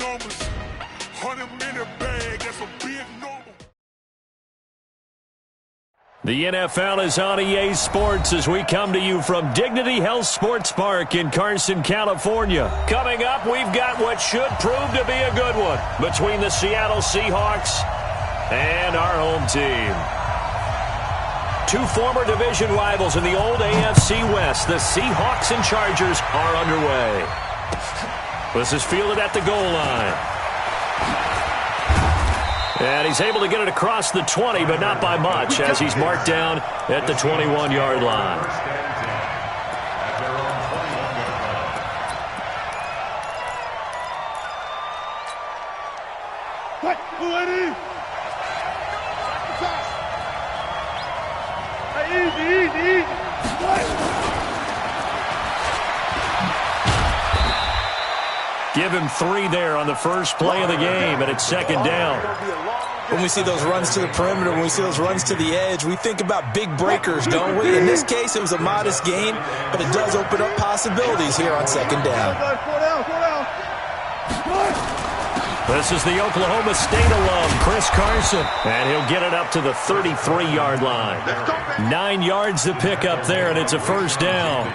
numbers. 100-minute bag, that's a big number. The NFL is on EA Sports as we come to you from Dignity Health Sports Park in Carson, California. Coming up, we've got what should prove to be a good one between the Seattle Seahawks and our home team. Two former division rivals in the old AFC West, the Seahawks and Chargers, are underway. This is fielded at the goal line. And he's able to get it across the 20, but not by much, as he's marked down at the 21-yard line. Give him 3 there on the first play of the game, and it's second down. When we see those runs to the perimeter, when we see those runs to the edge, we think about big breakers, don't we? In this case, it was a modest gain, but it does open up possibilities here on second down. This is the Oklahoma State alum, Chris Carson, and he'll get it up to the 33-yard line. 9 yards to pick up there, and it's a first down.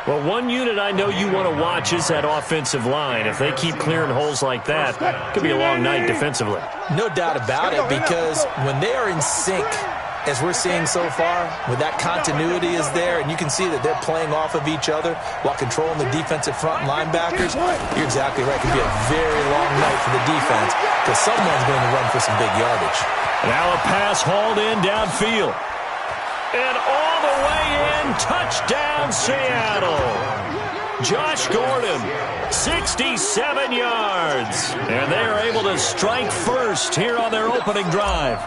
Well, one unit I know you want to watch is that offensive line. If they keep clearing holes like that, it could be a long night defensively. No doubt about it, because when they are in sync, as we're seeing so far, when that continuity is there, and you can see that they're playing off of each other while controlling the defensive front linebackers, you're exactly right. It could be a very long night for the defense because someone's going to run for some big yardage. Now a pass hauled in downfield. And all the way in, touchdown Seattle. Josh Gordon, 67 yards. And they are able to strike first here on their opening drive.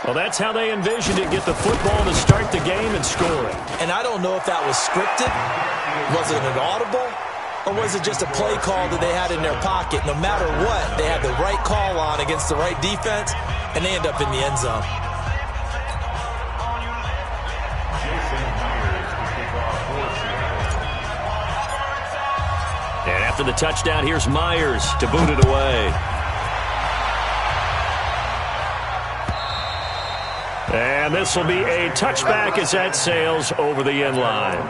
Well, that's how they envisioned it, get the football to start the game and score it. And I don't know if that was scripted. Was it an audible? Or was it just a play call that they had in their pocket? No matter what, they had the right call on against the right defense, and they end up in the end zone. And after the touchdown, here's Myers to boot it away. And this will be a touchback as that sails over the end line.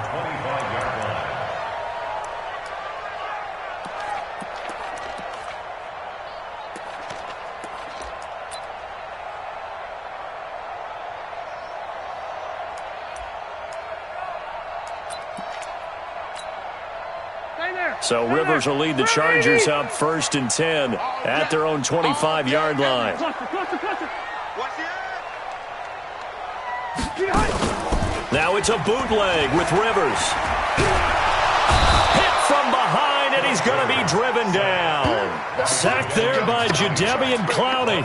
So Rivers will lead the Chargers up 1st and 10 at their own 25-yard line. Now it's a bootleg with Rivers. Hit from behind, and he's going to be driven down. Sacked there by Jadeveon Clowney.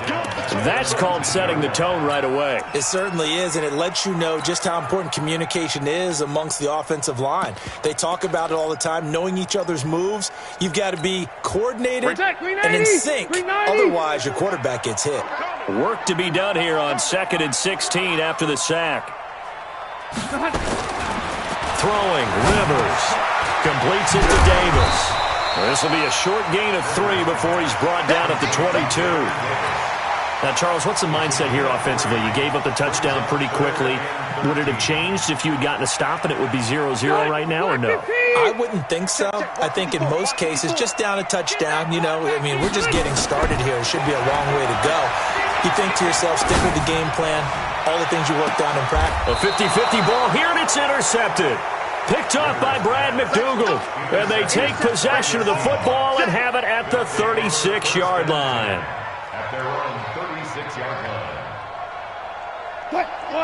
That's called setting the tone right away. It certainly is, and it lets you know just how important communication is amongst the offensive line. They talk about it all the time, knowing each other's moves. You've got to be coordinated and in sync. Otherwise, your quarterback gets hit. Work to be done here on 2nd and 16 after the sack. Throwing, Rivers. Completes it to Davis. This will be a short gain of 3 before he's brought down at the 22. Now, Charles, what's the mindset here offensively? You gave up the touchdown pretty quickly. Would it have changed if you had gotten a stop and it would be 0-0 right now, or no? I wouldn't think so. I think in most cases, just down a touchdown, you know, I mean, we're just getting started here. It should be a long way to go. You think to yourself, stick with the game plan, all the things you worked on in practice. A 50-50 ball here, and it's intercepted. Picked off by Brad McDougal. And they take possession of the football and have it at the 36-yard line.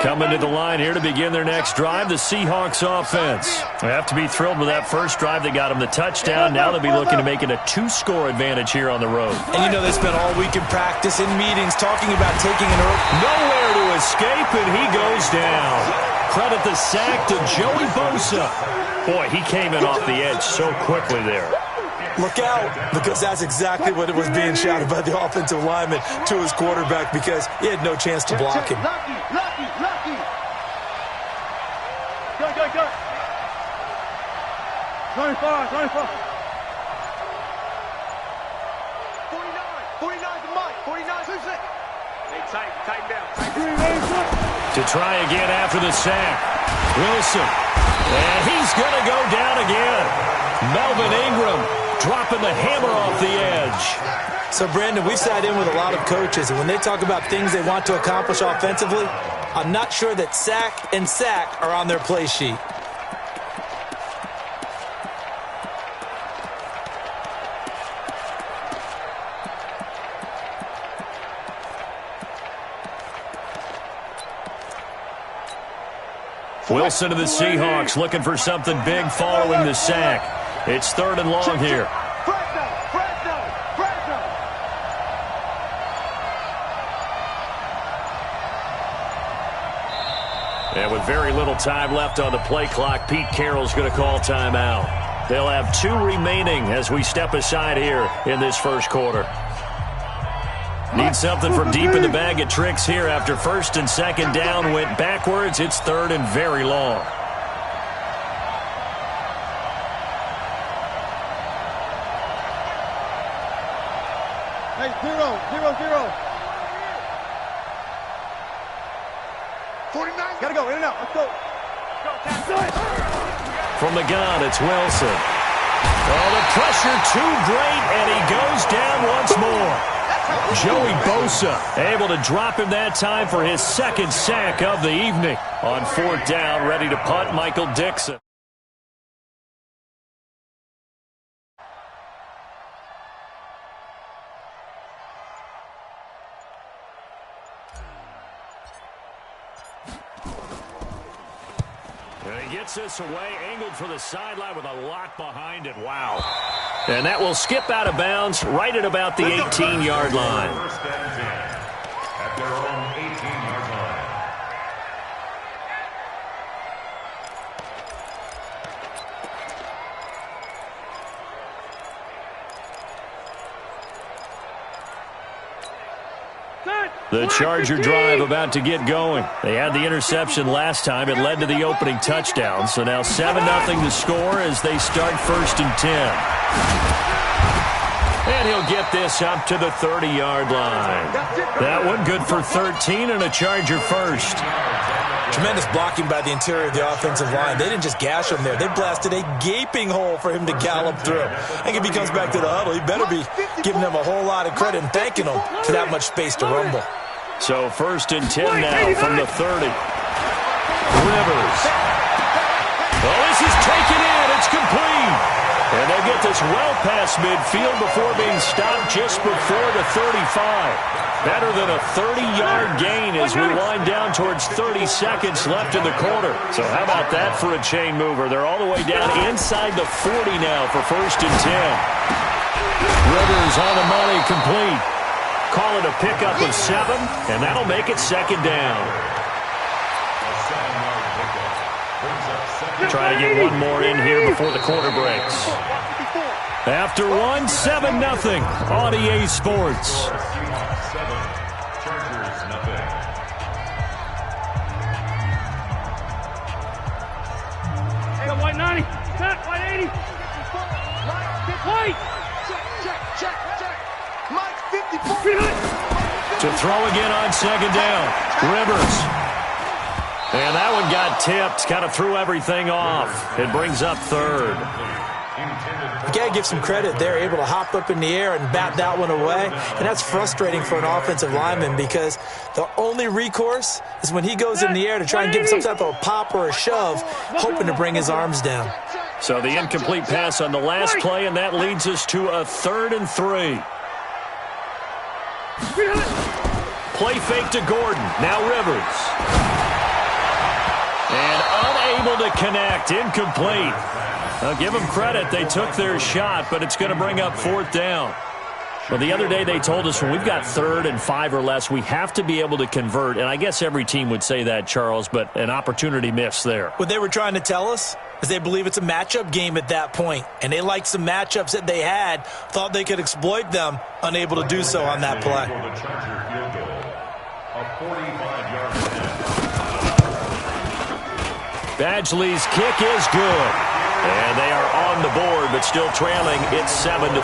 Coming to the line here to begin their next drive, the Seahawks offense. They have to be thrilled with that first drive. They got them the touchdown. Now they'll be looking to make it a 2-score advantage here on the road. And you know they spent all week in practice, in meetings, talking about taking an early. Nowhere to escape, and he goes down. Credit the sack to Joey Bosa. Boy, he came in off the edge so quickly there. Look out, because that's exactly what it was being shouted by the offensive lineman to his quarterback, because he had no chance to block him. Lucky. Go. 24. 49 to Mike. 49 to 6. Hey, tighten down. To try again after the sack. Wilson. And he's going to go down again. Melvin Ingram dropping the hammer off the edge. So, Brandon, we've sat in with a lot of coaches, and when they talk about things they want to accomplish offensively, I'm not sure that sack and sack are on their play sheet. Wilson of the Seahawks looking for something big following the sack. It's 3rd and long here. And with very little time left on the play clock, Pete Carroll's going to call timeout. They'll have 2 remaining as we step aside here in this first quarter. Need something from deep in the bag of tricks here after 1st and 2nd down went backwards. It's 3rd and very long. Hey, 0-0-0. 49. Gotta go, in and out. Let's go. From the gun, it's Wilson. Oh, the pressure too great, and he goes down once more. Joey Bosa able to drop him that time for his 2nd sack of the evening. On 4th down, ready to punt, Michael Dixon. And he gets this away, angled for the sideline with a lot behind it. Wow. And that will skip out of bounds right at about the 18-yard line. First and 10 at their own 18-yard line. The Charger drive about to get going. They had the interception last time. It led to the opening touchdown. So now 7-0 to score as they start 1st and 10. And he'll get this up to the 30-yard line. That one good for 13 and a Charger first. Tremendous blocking by the interior of the offensive line. They didn't just gash him there. They blasted a gaping hole for him to gallop through. I think if he comes back to the huddle, he better be giving them a whole lot of credit and thanking them for that much space to rumble. So 1st and 10 now from the 30. Rivers. Oh, this is taken in. It's complete. And they get this well past midfield before being stopped just before the 35. Better than a 30-yard gain as we wind down towards 30 seconds left in the quarter. So how about that for a chain mover? They're all the way down inside the 40 now for 1st and 10. Rivers on the money, complete. Call it a pickup of 7, and that'll make it 2nd down. Try to get one more in here before the quarter breaks. After 1, 7-0 on EA Sports. White 90. Set. White 80. White. Check. Mike 54. To throw again on 2nd down. Rivers. And that one got tipped. Kind of threw everything off. It brings up 3rd. You got to give some credit. They're able to hop up in the air and bat that one away. And that's frustrating for an offensive lineman because the only recourse is when he goes in the air to try and give him some type of a pop or a shove, hoping to bring his arms down. So the incomplete pass on the last play, and that leads us to a 3rd and 3. Play fake to Gordon. Now Rivers. And unable to connect. Incomplete. I'll give them credit. They took their shot, but it's going to bring up 4th down. Well, the other day they told us when we've got 3rd and 5 or less, we have to be able to convert. And I guess every team would say that, Charles, but an opportunity missed there. What they were trying to tell us is they believe it's a matchup game at that point, and they liked some matchups that they had, thought they could exploit them, unable to do so on that play. Badgley's kick is good. And they are on the board, but still trailing. It's 7-3.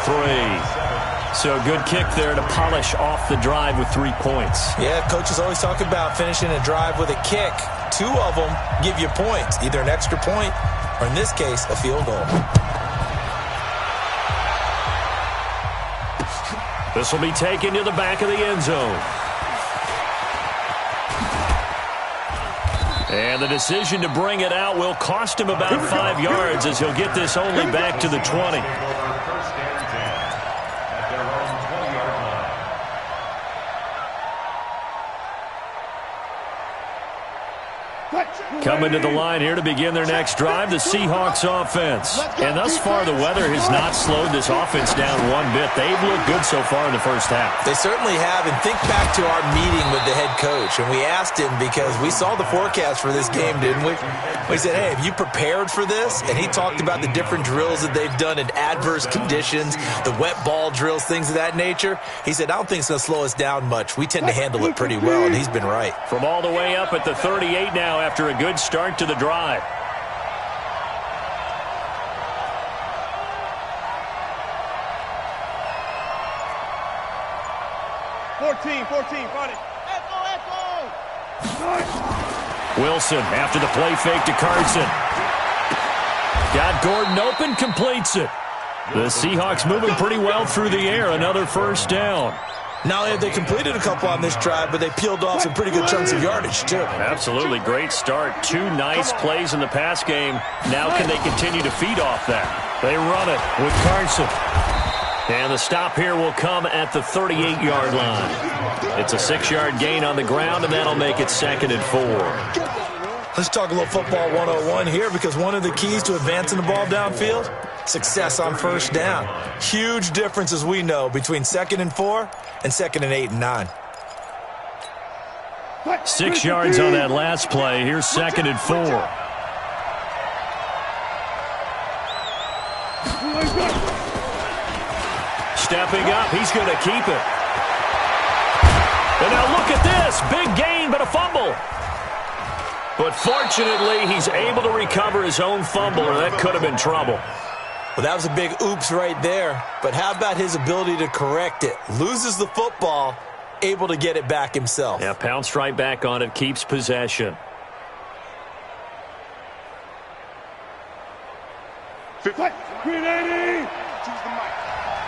So good kick there to polish off the drive with 3 points. Yeah, coaches always talk about finishing a drive with a kick. 2 of them give you points, either an extra point or, in this case, a field goal. This will be taken to the back of the end zone. And the decision to bring it out will cost him about 5 yards as he'll get this only back to the 20. Coming to the line here to begin their next drive, the Seahawks offense. And thus far, the weather has not slowed this offense down one bit. They've looked good so far in the first half. They certainly have. And think back to our meeting with the head coach. And we asked him because we saw the forecast for this game, didn't we? We said, hey, have you prepared for this? And he talked about the different drills that they've done in adverse conditions, the wet ball drills, things of that nature. He said, I don't think it's going to slow us down much. We tend to handle it pretty well, and he's been right. From all the way up at the 38 now after a good start to the drive. Wilson after the play fake to Carson. Got Gordon open, completes it. The Seahawks moving pretty well through the air. Another first down. Not only have they completed a couple on this drive, but they peeled off some pretty good chunks of yardage, too. Absolutely great start. 2 nice plays in the pass game. Now can they continue to feed off that? They run it with Carson. And the stop here will come at the 38-yard line. It's a 6-yard gain on the ground, and that'll make it 2nd and 4. Let's talk a little football 101 here, because one of the keys to advancing the ball downfield, success on first down. Huge difference, as we know, between 2nd and 4 and 2nd and 8 and 9. 6 yards on that last play. Here's 2nd and 4. Stepping up, he's going to keep it. And now look at this. Big gain, but a fumble. But fortunately, he's able to recover his own fumble, or that could have been trouble. Well, that was a big oops right there. But how about his ability to correct it? Loses the football, able to get it back himself. Yeah, pounced right back on it, keeps possession. Green 80. Choose the mic.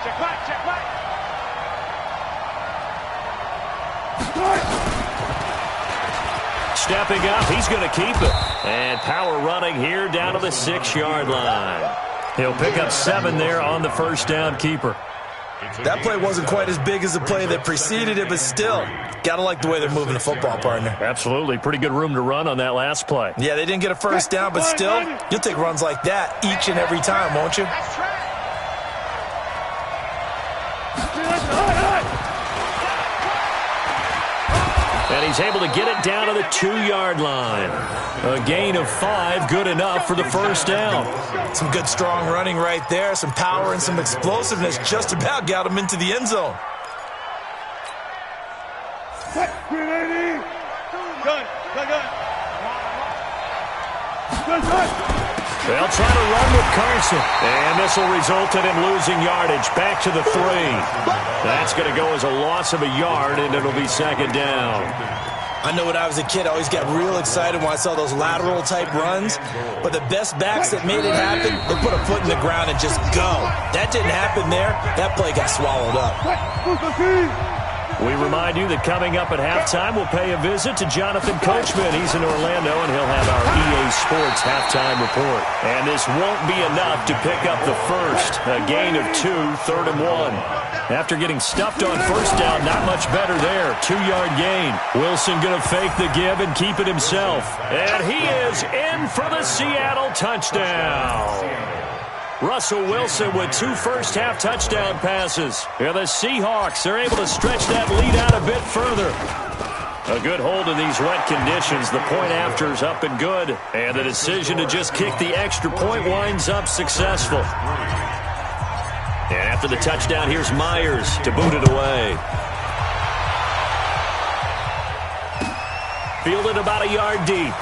Check back, check back. Stepping up, he's going to keep it. And power running here down to the 6-yard line. He'll pick up 7 there on the first down keeper. That play wasn't quite as big as the play that preceded it, but still, got to like the way they're moving the football, partner. Absolutely. Pretty good room to run on that last play. Yeah, they didn't get a first down, but still, you'll take runs like that each and every time, won't you? And he's able to get it down to the 2-yard line. A gain of 5, good enough for the first down. Some good, strong running right there. Some power and some explosiveness just about got him into the end zone. Green 80. Gun. They'll try to run with Carson. And this will result in him losing yardage. Back to the 3. That's going to go as a loss of a yard, and it'll be 2nd down. I know when I was a kid, I always got real excited when I saw those lateral-type runs. But the best backs that made it happen, they put a foot in the ground and just go. That didn't happen there. That play got swallowed up. We remind you that coming up at halftime, we'll pay a visit to Jonathan Coachman. He's in Orlando, and he'll have our EA Sports halftime report. And this won't be enough to pick up the first. A gain of 2, 3rd and 1. After getting stuffed on first down, not much better there. 2-yard gain. Wilson going to fake the give and keep it himself. And he is in for the Seattle touchdown. Russell Wilson with 2 first-half touchdown passes. And the Seahawks are able to stretch that lead out a bit further. A good hold in these wet conditions. The point after is up and good. And the decision to just kick the extra point winds up successful. And after the touchdown, here's Myers to boot it away. Fielded about a yard deep.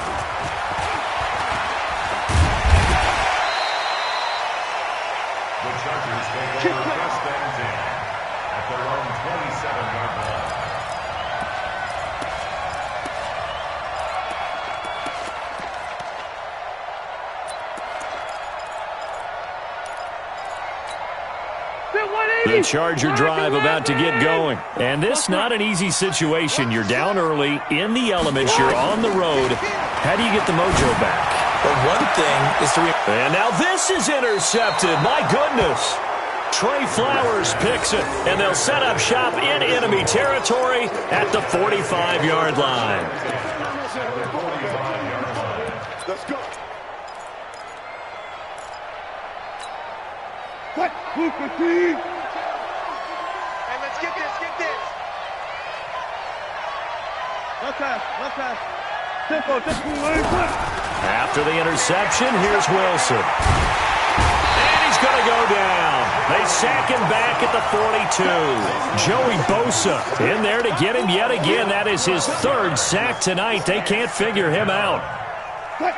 The Charger drive about to get going. And this not an easy situation. You're down early, in the elements, you're on the road. How do you get the mojo back? Well, one thing is to... And now this is intercepted. My goodness. Trey Flowers picks it, and they'll set up shop in enemy territory at the 45-yard line. Let's go. What? Hey, let's get this, get this. Left pass. Tempo. After the interception, here's Wilson. And he's going to go down. They sack him back at the 42. Joey Bosa in there to get him yet again. That is his third sack tonight. They can't figure him out.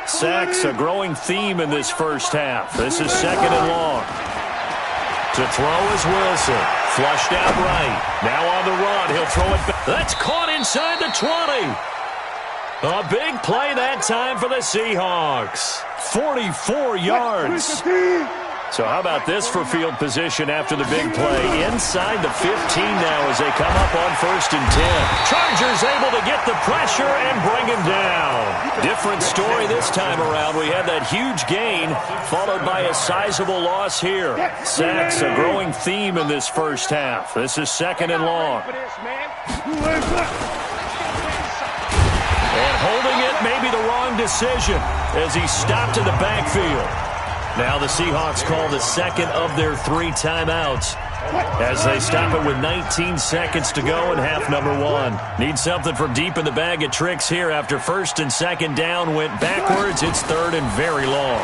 Sacks a growing theme in this first half. This is second and long. To throw is Wilson. Flushed out right. Now on the run. He'll throw it back. That's caught inside the 20. A big play that time for the Seahawks. 44 yards. So how about this for field position after the big play? Inside the 15 now as they come up on 1st and 10. Chargers able to get the pressure and bring him down. Different story this time around. We had that huge gain followed by a sizable loss here. Sacks a growing theme in this first half. This is second and long. And holding it may be the wrong decision as he stopped in the backfield. Now the Seahawks call the second of their 3 timeouts as they stop it with 19 seconds to go in half number 1. Need something from deep in the bag of tricks here after 1st and 2nd down went backwards. It's 3rd and very long.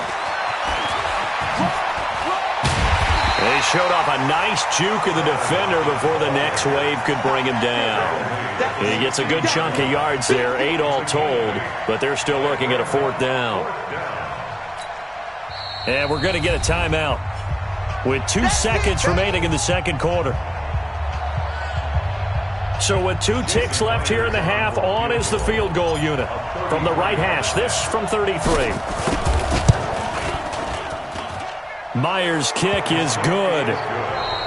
They showed off a nice juke of the defender before the next wave could bring him down. He gets a good chunk of yards there, 8 all told, but they're still looking at a 4th down. And we're going to get a timeout with 2 seconds remaining in the second quarter. So with 2 ticks left here in the half, on is the field goal unit. From the right hash, this from 33. Myers' kick is good.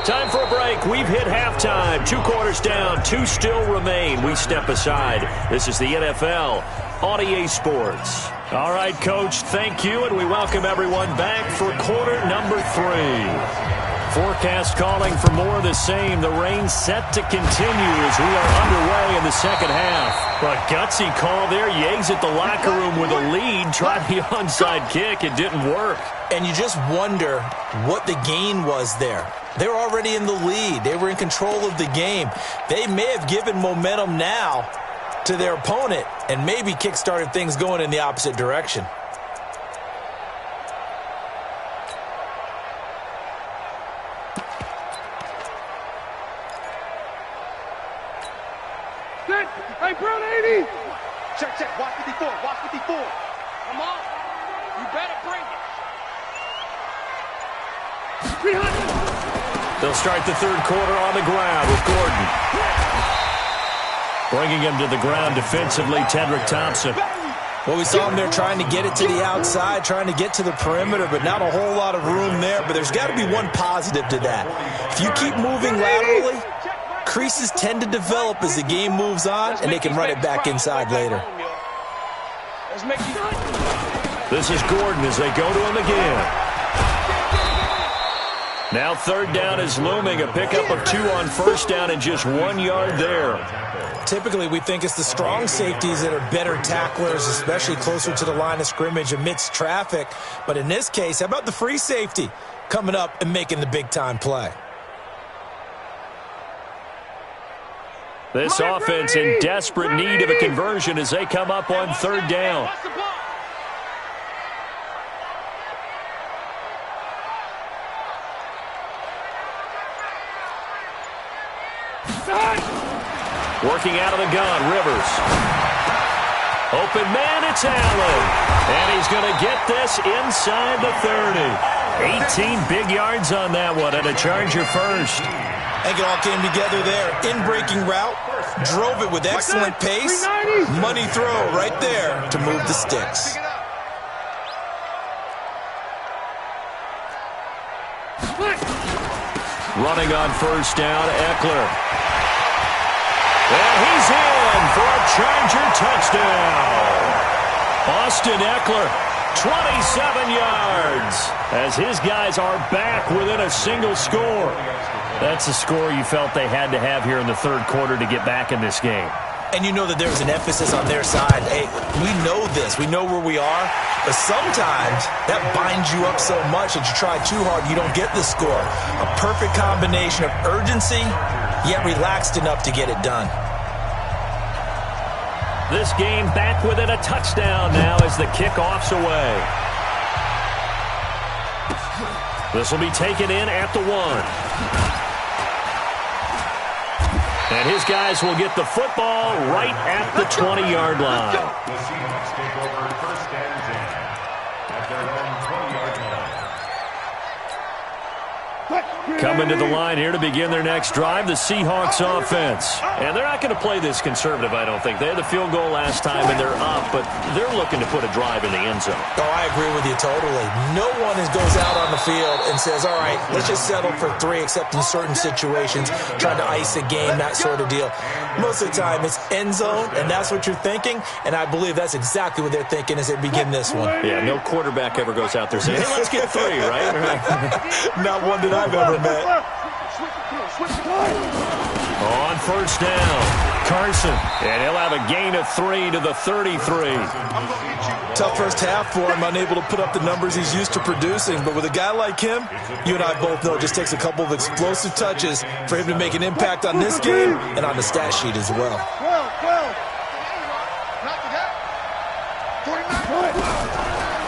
Time for a break. We've hit halftime. 2 quarters down, 2 still remain. We step aside. This is the NFL on EA Sports. All right, Coach, thank you, and we welcome everyone back for quarter number 3. Forecast calling for more of the same. The rain set to continue as we are underway in the second half. A gutsy call there. Yates at the locker room with a lead. Tried the onside kick. It didn't work. And you just wonder what the gain was there. They were already in the lead. They were in control of the game. They may have given momentum now to their opponent and maybe kick-started things going in the opposite direction. Hey, Brown 80! Check, watch 54, watch 54. Come on, you better bring it. They'll start the third quarter on the ground with Gordon. Bringing him to the ground defensively, Tedrick Thompson. Well, we saw him there trying to get it to the outside, trying to get to the perimeter, but not a whole lot of room there. But there's got to be one positive to that. If you keep moving laterally, creases tend to develop as the game moves on, and they can run it back inside later. This is Gordon as they go to him again. Now third down is looming, a pickup of 2 on first down and just 1 yard there. Typically, we think it's the strong safeties that are better tacklers, especially closer to the line of scrimmage amidst traffic. But in this case, how about the free safety coming up and making the big-time play? This offense in desperate need of a conversion as they come up on third down. Working out of the gun, Rivers. Open man, it's Allen. And he's going to get this inside the 30. 18 big yards on that one, and a Charger first. I think it all came together there. In-breaking route, drove it with excellent pace. Money throw right there to move the sticks. Running on first down, Eckler. And he's in for a Charger touchdown. Austin Eckler, 27 yards, as his guys are back within a single score. That's a score you felt they had to have here in the third quarter to get back in this game. And you know that there was an emphasis on their side. Hey, we know this. We know where we are. But sometimes that binds you up so much that you try too hard, you don't get the score. A perfect combination of urgency, yet relaxed enough to get it done. This game back within a touchdown now as the kickoff's away. This will be taken in at the 1. And his guys will get the football right at the 20-yard line. The Seahawks take over first and 10 at their own 20-yard line. Coming to the line here to begin their next drive, the Seahawks offense. And they're not going to play this conservative, I don't think. They had the field goal last time, and they're up, but they're looking to put a drive in the end zone. Oh, I agree with you totally. No one goes out on the field and says, all right, let's just settle for 3, except in certain situations, trying to ice a game, that sort of deal. Most of the time, it's end zone, and that's what you're thinking, and I believe that's exactly what they're thinking as they begin this one. Yeah, no quarterback ever goes out there saying, hey, let's get 3, right? Not one that I've ever met. On first down, Carson, and he'll have a gain of 3 to the 33. Tough first half for him, unable to put up the numbers he's used to producing. But with a guy like him, you and I both know it just takes a couple of explosive touches for him to make an impact on this game and on the stat sheet as well.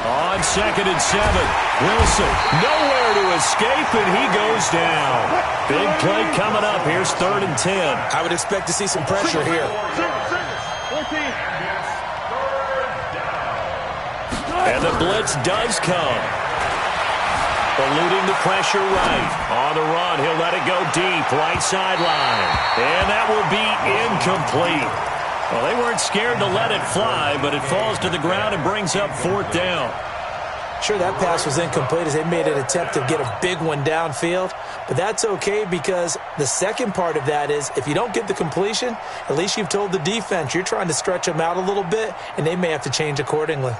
On 2nd and 7, Wilson nowhere to escape, and he goes down. Big play coming up. Here's 3rd and 10. I would expect to see some pressure here. And the blitz does come. Eluding the pressure right. On the run, he'll let it go deep, right sideline. And that will be incomplete. Well, they weren't scared to let it fly, but it falls to the ground and brings up 4th down. Sure, that pass was incomplete as they made an attempt to get a big one downfield, but that's okay because the second part of that is if you don't get the completion, at least you've told the defense you're trying to stretch them out a little bit, and they may have to change accordingly.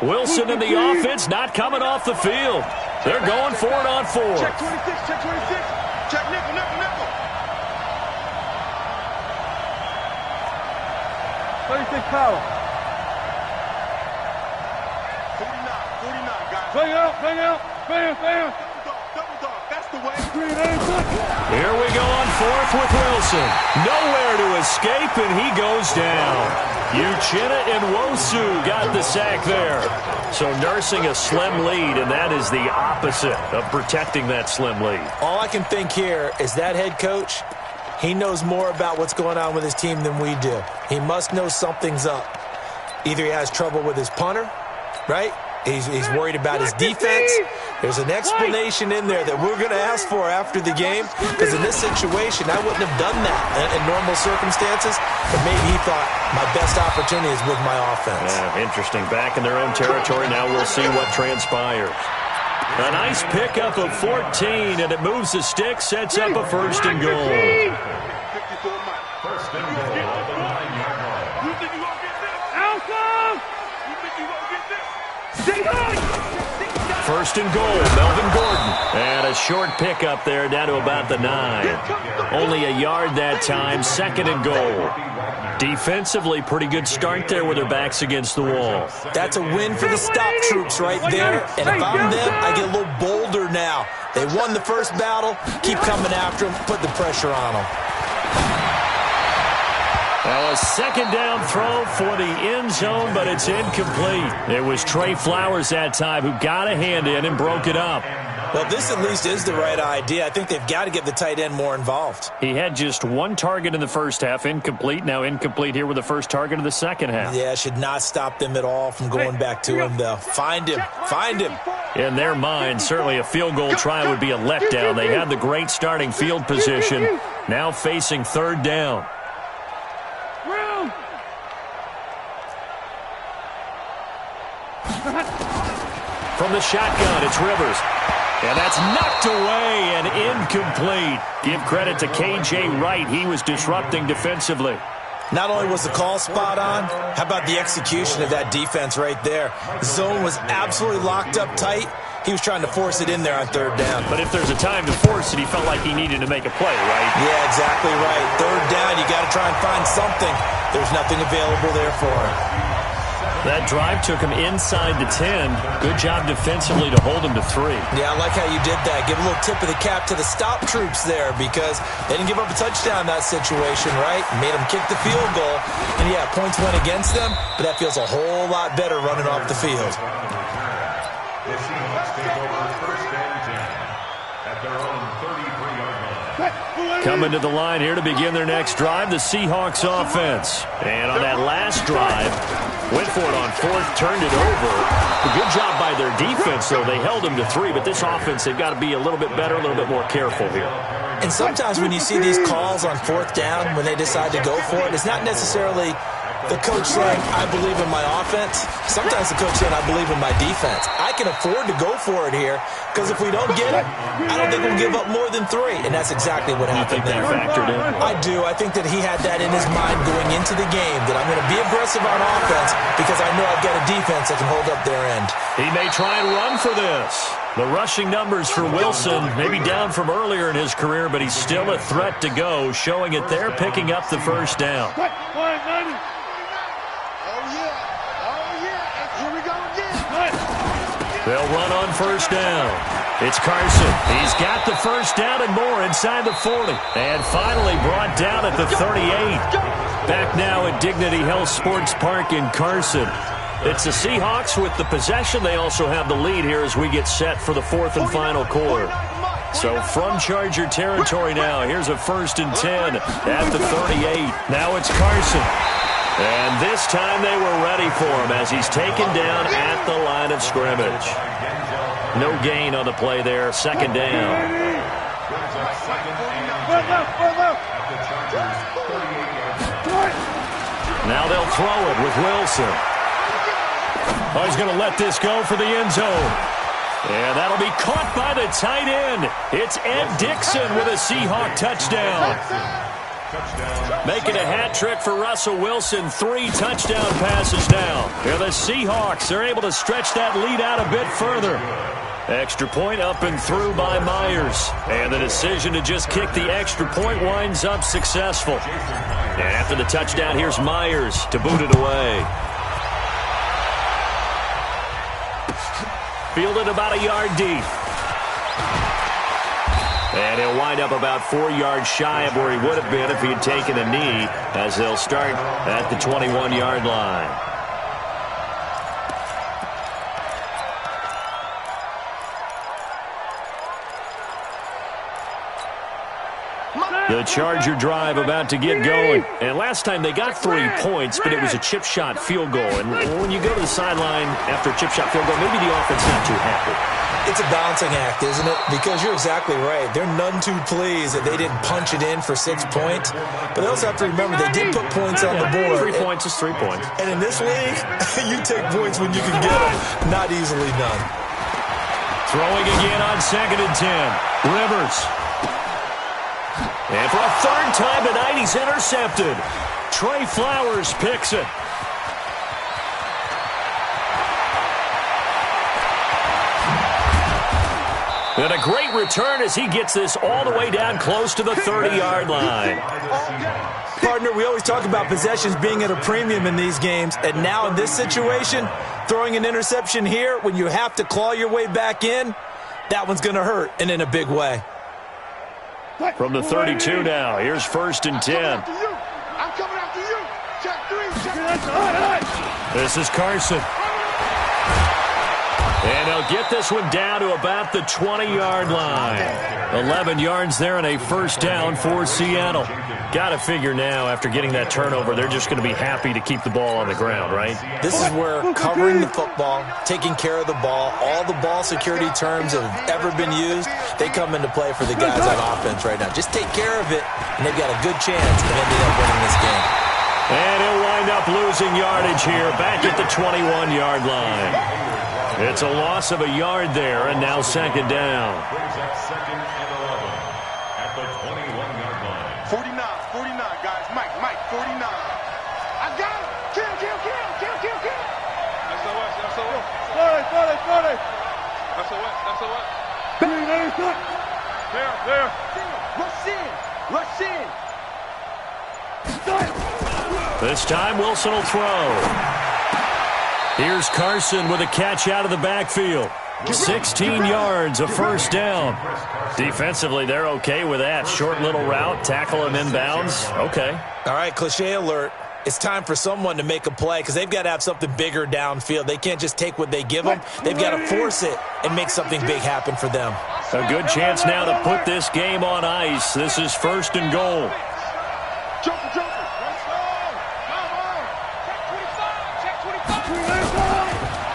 Wilson and the offense not coming off the field. They're going for it on 4. Check 26, check 26. Check nickel, nickel, nickel. 36 power. 49, guys. Bang out, bang out, bang, bang. Double dog, that's the way. Here we go on 4th with Wilson. Nowhere to escape, and he goes down. Uchenna and Wosu got the sack there. So nursing a slim lead, and that is the opposite of protecting that slim lead. All I can think here is that head coach, he knows more about what's going on with his team than we do. He must know something's up. Either he has trouble with his punter, right? He's worried about his defense. There's an explanation in there that we're going to ask for after the game, because in this situation, I wouldn't have done that in normal circumstances, but maybe he thought my best opportunity is with my offense. Yeah, interesting. Back in their own territory. Now we'll see what transpires. A nice pickup of 14, and it moves the stick, sets up a 1st and goal. 1st and goal at the 9-yard line. You think you gonna get this? Outcome! You think you gonna get this? Stay on! 1st and goal, Melvin Gordon. And a short pickup there down to about the 9. Only a yard that time, 2nd and goal. Defensively, pretty good start there with their backs against the wall. That's a win for the stop troops right there. And if I'm them, I get a little bolder now. They won the first battle. Keep coming after them. Put the pressure on them. Now a 2nd down throw for the end zone, but it's incomplete. It was Trey Flowers that time who got a hand in and broke it up. Well, this at least is the right idea. I think they've got to get the tight end more involved. He had just 1 target in the first half, incomplete. Now incomplete here with the first target of the second half. Yeah, should not stop them at all from going back to him, though. Find him. Find him. In their mind, certainly a field goal try would be a letdown. They had the great starting field position, now facing third down. From the shotgun, it's Rivers. And that's knocked away and incomplete. Give credit to K.J. Wright. He was disrupting defensively. Not only was the call spot on, how about the execution of that defense right there? The zone was absolutely locked up tight. He was trying to force it in there on third down. But if there's a time to force it, he felt like he needed to make a play, right? Yeah, exactly right. Third down, you got to try and find something. There's nothing available there for him. That drive took him inside the 10. Good job defensively to hold him to 3. Yeah, I like how you did that. Give a little tip of the cap to the stop troops there because they didn't give up a touchdown in that situation, right? Made them kick the field goal. And, yeah, points went against them, but that feels a whole lot better running off the field. The Seahawks take over first and 10 at their own 33-yard line. Coming to the line here to begin their next drive, the Seahawks offense. And on that last drive, went for it on fourth, turned it over. A good job by their defense, though. They held them to 3, but this offense, they've got to be a little bit better, a little bit more careful here. And sometimes when you see these calls on fourth down, when they decide to go for it, it's not necessarily the coach saying, I believe in my offense. Sometimes the coach saying, I believe in my defense. I can afford to go for it here because if we don't get it, I don't think we'll give up more than 3. And that's exactly what happened there. You think that factored in? I do. I think that he had that in his mind going into the game, that I'm going to be aggressive on offense because I know I've got a defense that can hold up their end. He may try and run for this. The rushing numbers for Wilson, maybe down from earlier in his career, but he's still a threat to go, showing it there, picking up the first down. They'll run on first down. It's Carson. He's got the first down and more inside the 40. And finally brought down at the 38. Back now at Dignity Health Sports Park in Carson. It's the Seahawks with the possession. They also have the lead here as we get set for the fourth and final quarter. So from Charger territory now, here's a 1st and 10 at the 38. Now it's Carson. And this time they were ready for him as he's taken down at the line of scrimmage. No gain on the play there. 2nd down. Now they'll throw it with Wilson. Oh, he's going to let this go for the end zone. And that'll be caught by the tight end. It's Ed Dixon with a Seahawk touchdown. Making a hat trick for Russell Wilson. 3 touchdown passes now. Here the Seahawks are able to stretch that lead out a bit further. Extra point up and through by Myers. And the decision to just kick the extra point winds up successful. And after the touchdown, here's Myers to boot it away. Fielded about a yard deep. And he'll wind up about 4 yards shy of where he would have been if he had taken a knee, as they'll start at the 21-yard line. The Charger drive about to get going. And last time they got 3 points, but it was a chip shot field goal. And when you go to the sideline after a chip shot field goal, maybe the offense not too happy. It's a balancing act, isn't it? Because you're exactly right. They're none too pleased that they didn't punch it in for 6 points. But they also have to remember they did put points on the board. 3 points is 3 points. And in this league, you take points when you can get them. Not easily done. Throwing again on 2nd and 10. Rivers. And for a 3rd time tonight, he's intercepted. Trey Flowers picks it. And a great return as he gets this all the way down close to the 30-yard line. Partner, we always talk about possessions being at a premium in these games. And now in this situation, throwing an interception here when you have to claw your way back in, that one's going to hurt, and in a big way. From the 32 now, here's 1st and 10. I'm coming after you. Check 3, check 3. This is Carson. And they'll get this one down to about the 20-yard line. 11 yards there and a first down for Seattle. Got to figure now, after getting that turnover, they're just going to be happy to keep the ball on the ground, right? This is where covering the football, taking care of the ball, all the ball security terms that have ever been used, they come into play for the guys on offense right now. Just take care of it, and they've got a good chance of ending up winning this game. And he'll wind up losing yardage here, back at the 21-yard line. It's a loss of a yard there, and now second down. Brings up second and 11 at the 21-yard line. 49, guys. Mike, 49. I got him. Kill. That's a what? There. Rush in. This time Wilson will throw. Here's Carson with a catch out of the backfield. 16 yards, a first down. Defensively, they're okay with that. Short little route, tackle him inbounds. Okay. All right, cliche alert. It's time for someone to make a play because they've got to have something bigger downfield. They can't just take what they give them. They've got to force it and make something big happen for them. A good chance now to put this game on ice. This is first and goal.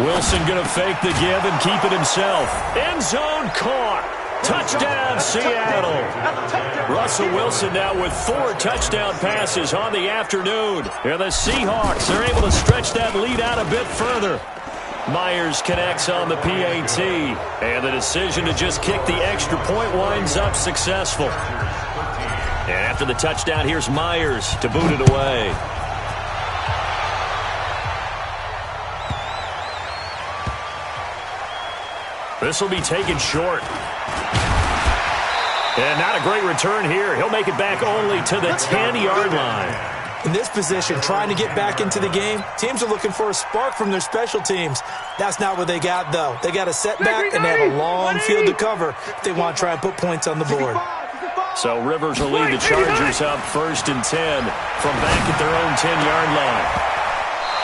Wilson going to fake the give and keep it himself. End zone caught. Touchdown, Seattle. Russell Wilson now with 4 touchdown passes on the afternoon. And the Seahawks are able to stretch that lead out a bit further. Myers connects on the PAT. And the decision to just kick the extra point winds up successful. And after the touchdown, here's Myers to boot it away. This will be taken short. And not a great return here. He'll make it back only to the 10-yard line. In this position, trying to get back into the game, teams are looking for a spark from their special teams. That's not what they got, though. They got a setback, and they have a long field to cover if they want to try and put points on the board. So Rivers will lead the Chargers up 1st and 10 from back at their own 10-yard line.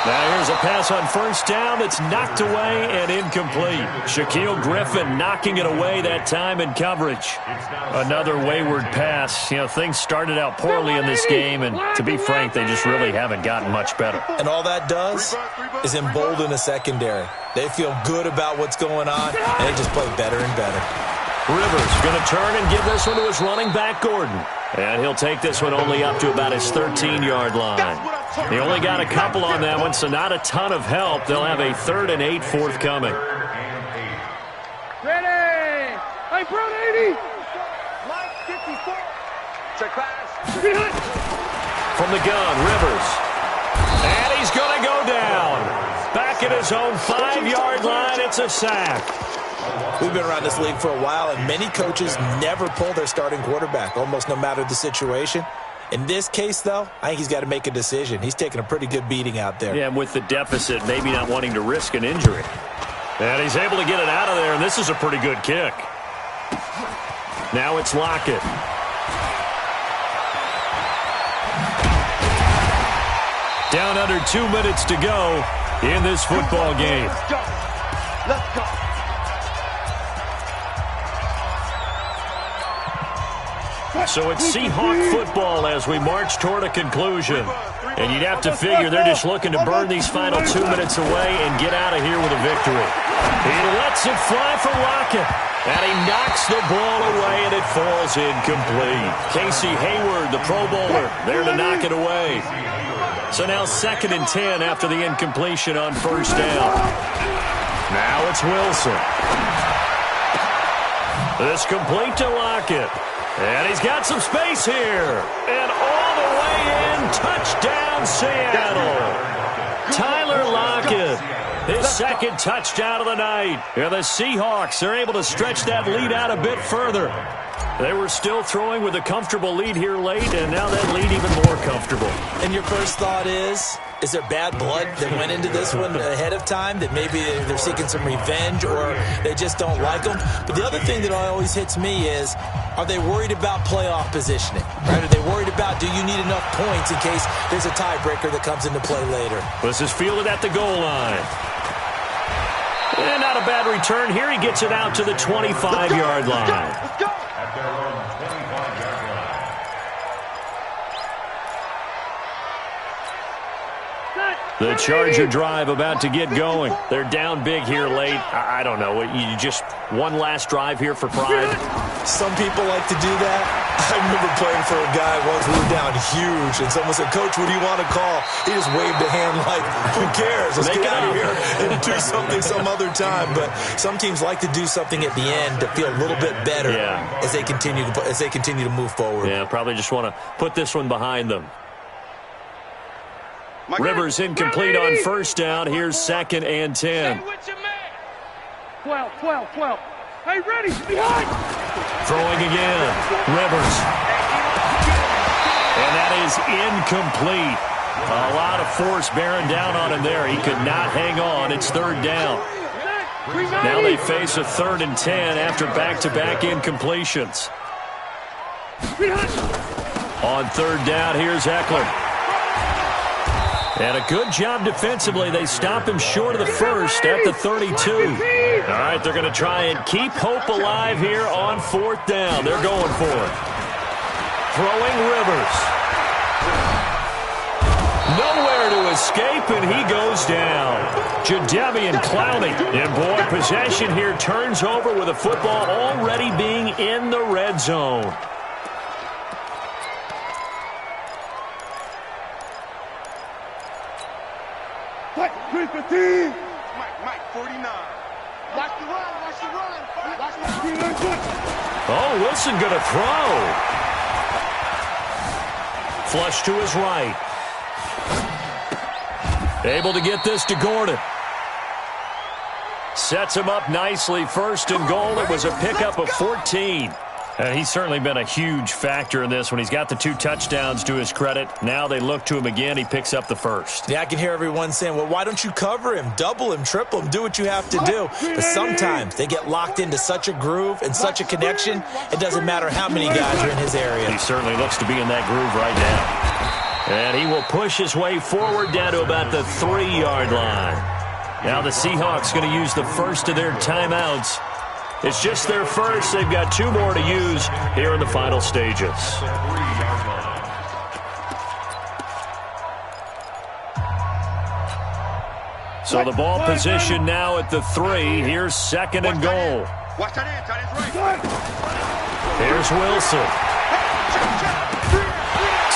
Now here's a pass on first down that's knocked away and incomplete. Shaquille Griffin knocking it away that time in coverage. Another wayward pass. You know, things started out poorly in this game, and to be frank, they just really haven't gotten much better. And all that does is embolden a secondary. They feel good about what's going on, and they just play better and better. Rivers going to turn and give this one to his running back, Gordon. And he'll take this one only up to about his 13-yard line. He only got a couple on that one, so not a ton of help. They'll have a 3rd and 8 forthcoming. Ready! Hey, Brown 80! Mike, 54. Check pass. From the gun, Rivers. And he's going to go down. Back at his own 5-yard line, it's a sack. We've been around this league for a while, and many coaches never pull their starting quarterback, almost no matter the situation. In this case, though, I think he's got to make a decision. He's taking a pretty good beating out there. Yeah, and with the deficit, maybe not wanting to risk an injury. And he's able to get it out of there, and this is a pretty good kick. Now it's Lockett. Down under 2 minutes to go in this football game. Let's go. So it's Seahawk football as we march toward a conclusion. And you'd have to figure they're just looking to burn these final 2 minutes away and get out of here with a victory. He lets it fly for Lockett. And he knocks the ball away, and it falls incomplete. Casey Hayward, the Pro Bowler, there to knock it away. So now 2nd and 10 after the incompletion on first down. Now it's Wilson. This complete to Lockett. And he's got some space here. And all the way in, touchdown Seattle. Tyler Lockett, his 2nd touchdown of the night. And the Seahawks are able to stretch that lead out a bit further. They were still throwing with a comfortable lead here late, and now that lead even more comfortable. And your first thought is there bad blood that went into this one ahead of time, that maybe they're seeking some revenge or they just don't like them? But the other thing that always hits me is, are they worried about playoff positioning? Right? Are they worried about, do you need enough points in case there's a tiebreaker that comes into play later? This is fielded at the goal line. And not a bad return here. He gets it out to the 25-yard line. At their own 25-yard line. The Charger drive about to get going. They're down big here late. I don't know. You just one last drive here for pride? Some people like to do that. I remember playing for a guy once. We were down huge, and someone said, "Coach, what do you want to call?" He just waved a hand like, who cares? Let's get out of here and do something some other time. But some teams like to do something at the end to feel a little bit better as they continue to move forward. Yeah, probably just want to put this one behind them. Rivers incomplete on first down. Here's 2nd and 10. 12. Hey, ready, behind. Throwing again. Rivers. And that is incomplete. A lot of force bearing down on him there. He could not hang on. It's 3rd down. Now they face a 3rd and 10 after back-to-back incompletions. On 3rd down, here's Eckler. And a good job defensively. They stop him short of the first at the 32. All right, they're going to try and keep hope alive here on 4th down. They're going for it. Throwing Rivers. Nowhere to escape, and he goes down. Jadeveon Clowney. And boy, possession here turns over with a football already being in the red zone. Mike, 49. Watch the run. Oh, Wilson going to throw. Flush to his right. Able to get this to Gordon. Sets him up nicely. 1st and goal. It was a pickup of 14. And he's certainly been a huge factor in this when he's got the 2 touchdowns to his credit. Now they look to him again. He picks up the 1st. Yeah, I can hear everyone saying, well, why don't you cover him, double him, triple him, do what you have to do. But sometimes they get locked into such a groove and such a connection, it doesn't matter how many guys are in his area. He certainly looks to be in that groove right now. And he will push his way forward down to about the 3-yard line. Now the Seahawks going to use the first of their timeouts. It's just their first. They've got 2 more to use here in the final stages. So the ball position now at the 3. Here's 2nd and goal. Watch that end, tight end's right. Here's Wilson.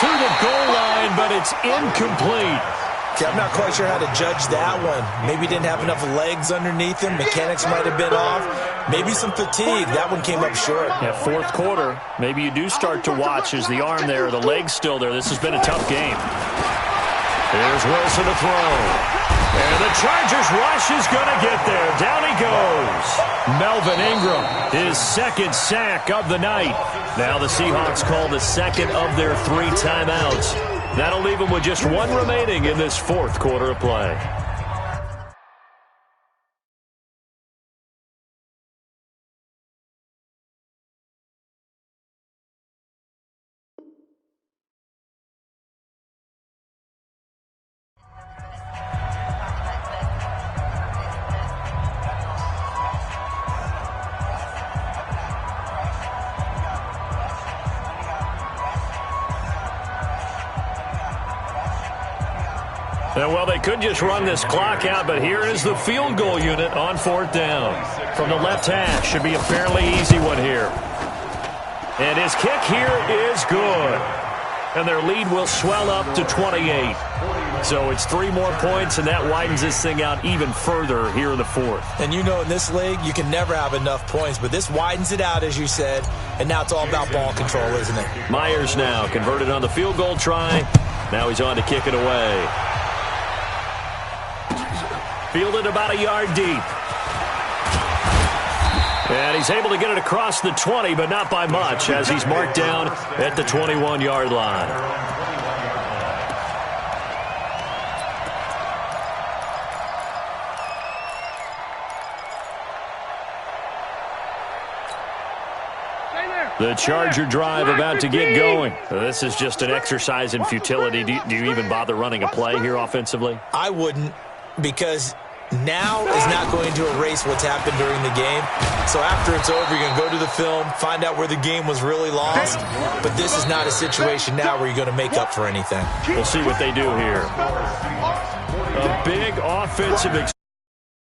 To the goal line, but it's incomplete. Okay, I'm not quite sure how to judge that one. Maybe he didn't have enough legs underneath him. Mechanics might have been off. Maybe some fatigue. That one came up short. Yeah, 4th quarter. Maybe you do start to watch as the arm there, the leg's still there. This has been a tough game. Here's Wilson to throw. And the Chargers rush is going to get there. Down he goes. Melvin Ingram, his 2nd sack of the night. Now the Seahawks call the 2nd of their 3 timeouts. That'll leave them with just 1 remaining in this 4th quarter of play. And, well, they could just run this clock out, but here is the field goal unit on 4th down. From the left hash, should be a fairly easy one here. And his kick here is good. And their lead will swell up to 28. So it's 3 more points, and that widens this thing out even further here in the 4th. And you know in this league, you can never have enough points, but this widens it out, as you said, and now it's all about ball control, isn't it? Myers now converted on the field goal try. Now he's on to kick it away. Fielded about a yard deep. And he's able to get it across the 20, but not by much, as he's marked down at the 21-yard line. The Charger drive about to get going. This is just an exercise in futility. Do you even bother running a play here offensively? I wouldn't, because now is not going to erase what's happened during the game. So after it's over, you're going to go to the film, find out where the game was really lost. But this is not a situation now where you're going to make up for anything. We'll see what they do here. A big offensive